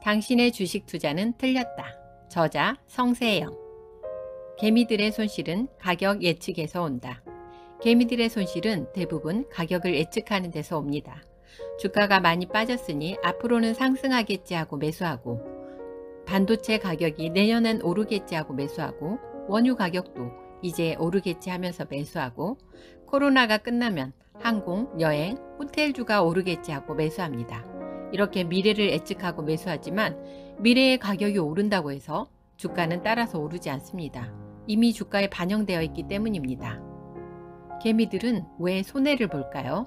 당신의 주식 투자는 틀렸다. 저자 성세영. 개미들의 손실은 가격 예측에서 온다. 개미들의 손실은 대부분 가격을 예측하는 데서 옵니다. 주가가 많이 빠졌으니 앞으로는 상승하겠지 하고 매수하고, 반도체 가격이 내년엔 오르겠지 하고 매수하고, 원유 가격도 이제 오르겠지 하면서 매수하고, 코로나가 끝나면 항공, 여행, 호텔주가 오르겠지 하고 매수합니다. 이렇게 미래를 예측하고 매수하지만 미래의 가격이 오른다고 해서 주가는 따라서 오르지 않습니다. 이미 주가에 반영되어 있기 때문입니다. 개미들은 왜 손해를 볼까요?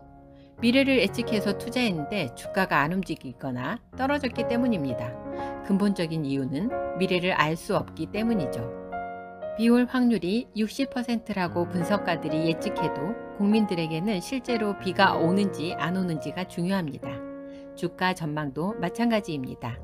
미래를 예측해서 투자했는데 주가가 안 움직이거나 떨어졌기 때문입니다. 근본적인 이유는 미래를 알 수 없기 때문이죠. 비올 확률이 60%라고 분석가들이 예측해도 국민들에게는 실제로 비가 오는지 안 오는지가 중요합니다. 주가 전망도 마찬가지입니다.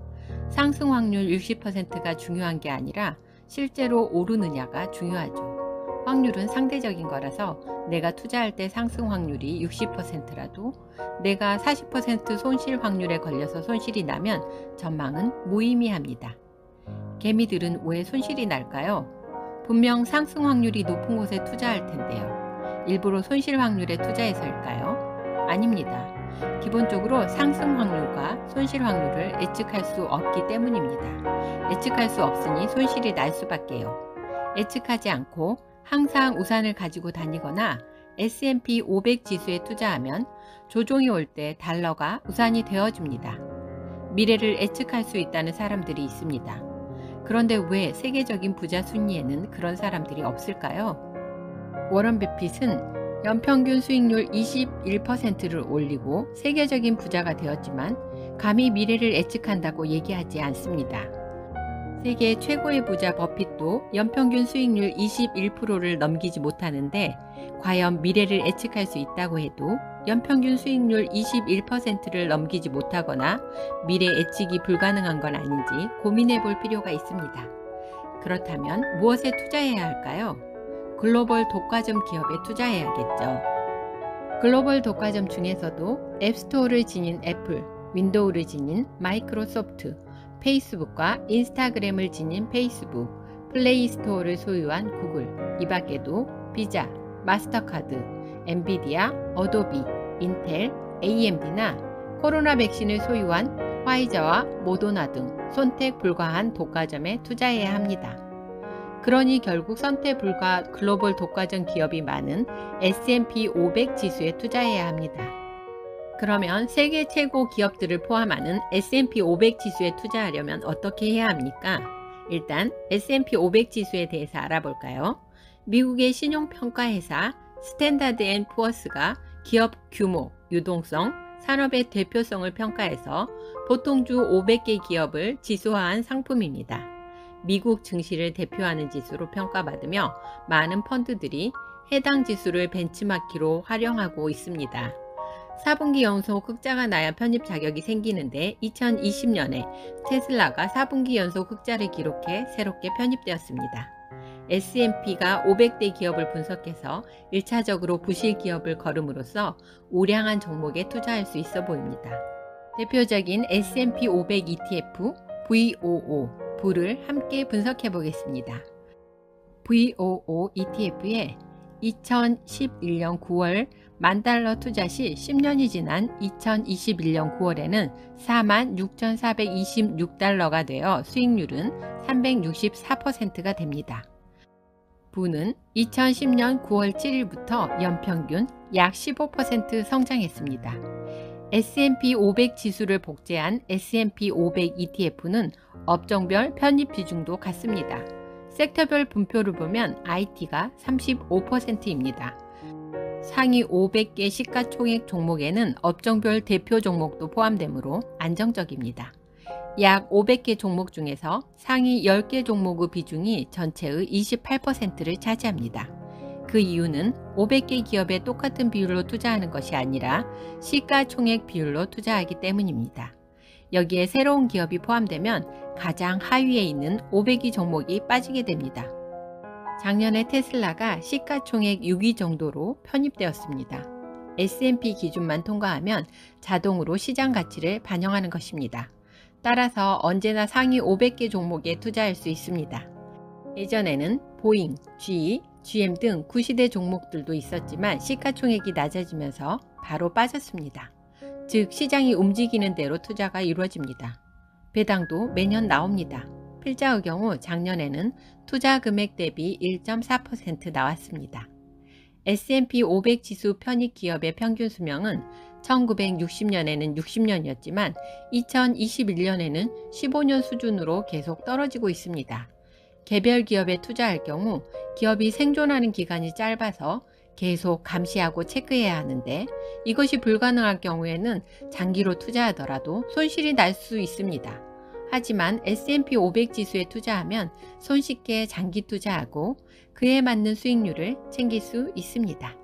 상승 확률 60%가 중요한 게 아니라 실제로 오르느냐가 중요하죠. 확률은 상대적인 거라서 내가 투자할 때 상승 확률이 60%라도 내가 40% 손실 확률에 걸려서 손실이 나면 전망은 무의미합니다. 개미들은 왜 손실이 날까요? 분명 상승 확률이 높은 곳에 투자할 텐데요. 일부러 손실 확률에 투자해서일까요? 아닙니다. 기본적으로 상승 확률과 손실 확률을 예측할 수 없기 때문입니다. 예측할 수 없으니 손실이 날 수밖에요. 예측하지 않고 항상 우산을 가지고 다니거나 S&P 500 지수에 투자하면 조종이 올 때 달러가 우산이 되어줍니다. 미래를 예측할 수 있다는 사람들이 있습니다. 그런데 왜 세계적인 부자 순위에는 그런 사람들이 없을까요? 워런 버핏은 연평균 수익률 21%를 올리고 세계적인 부자가 되었지만 감히 미래를 예측한다고 얘기하지 않습니다. 세계 최고의 부자 버핏도 연평균 수익률 21%를 넘기지 못하는데 과연 미래를 예측할 수 있다고 해도 연평균 수익률 21%를 넘기지 못하거나 미래 예측이 불가능한 건 아닌지 고민해 볼 필요가 있습니다. 그렇다면 무엇에 투자해야 할까요? 글로벌 독과점 기업에 투자해야겠죠. 글로벌 독과점 중에서도 앱스토어를 지닌 애플, 윈도우를 지닌 마이크로소프트, 페이스북과 인스타그램을 지닌 페이스북, 플레이스토어를 소유한 구글, 이 밖에도 비자, 마스터카드, 엔비디아, 어도비, 인텔, AMD나 코로나 백신을 소유한 화이자와 모더나 등 선택 불가한 독과점에 투자해야 합니다. 그러니 결국 선택 불가 글로벌 독과점 기업이 많은 S&P 500 지수에 투자해야 합니다. 그러면 세계 최고 기업들을 포함하는 S&P 500 지수에 투자하려면 어떻게 해야 합니까? 일단 S&P 500 지수에 대해서 알아볼까요? 미국의 신용평가회사 스탠다드 앤 푸어스가 기업 규모, 유동성, 산업의 대표성을 평가해서 보통주 500개 기업을 지수화한 상품입니다. 미국 증시를 대표하는 지수로 평가받으며 많은 펀드들이 해당 지수를 벤치마키로 활용하고 있습니다. 4분기 연속 흑자가 나야 편입 자격이 생기는데 2020년에 테슬라가 4분기 연속 흑자를 기록해 새롭게 편입되었습니다. S&P가 500대 기업을 분석해서 1차적으로 부실 기업을 거름으로써 우량한 종목에 투자할 수 있어 보입니다. 대표적인 S&P 500 ETF VOO, 부를 함께 분석해 보겠습니다. VOO ETF에 2011년 9월 $10,000 투자 시 10년이 지난 2021년 9월에는 $46,426가 되어 수익률은 364%가 됩니다. 부는 2010년 9월 7일부터 연평균 약 15% 성장했습니다. S&P 500 지수를 복제한 S&P 500 ETF는 업종별 편입 비중도 같습니다. 섹터별 분표를 보면 IT가 35%입니다. 상위 500개 시가총액 종목에는 업종별 대표 종목도 포함되므로 안정적입니다. 약 500개 종목 중에서 상위 10개 종목의 비중이 전체의 28%를 차지합니다. 그 이유는 500개 기업에 똑같은 비율로 투자하는 것이 아니라 시가총액 비율로 투자하기 때문입니다. 여기에 새로운 기업이 포함되면 가장 하위에 있는 500위 종목이 빠지게 됩니다. 작년에 테슬라가 시가총액 6위 정도로 편입되었습니다. S&P 기준만 통과하면 자동으로 시장 가치를 반영하는 것입니다. 따라서 언제나 상위 500개 종목에 투자할 수 있습니다. 예전에는 보잉, GE, GM 등 구시대 종목들도 있었지만 시가총액이 낮아지면서 바로 빠졌습니다. 즉 시장이 움직이는 대로 투자가 이루어집니다. 배당도 매년 나옵니다. 필자의 경우 작년에는 투자 금액 대비 1.4% 나왔습니다. S&P 500 지수 편입 기업의 평균 수명은 1960년에는 60년이었지만 2021년에는 15년 수준으로 계속 떨어지고 있습니다. 개별 기업에 투자할 경우 기업이 생존하는 기간이 짧아서 계속 감시하고 체크해야 하는데 이것이 불가능할 경우에는 장기로 투자하더라도 손실이 날 수 있습니다. 하지만 S&P 500 지수에 투자하면 손쉽게 장기 투자하고 그에 맞는 수익률을 챙길 수 있습니다.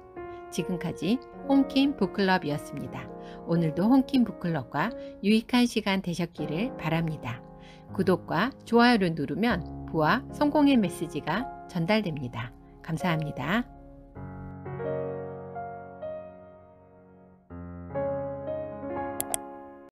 지금까지 홈킴 북클럽이었습니다. 오늘도 홈킴 북클럽과 유익한 시간 되셨기를 바랍니다. 구독과 좋아요를 누르면 부와 성공의 메시지가 전달됩니다. 감사합니다.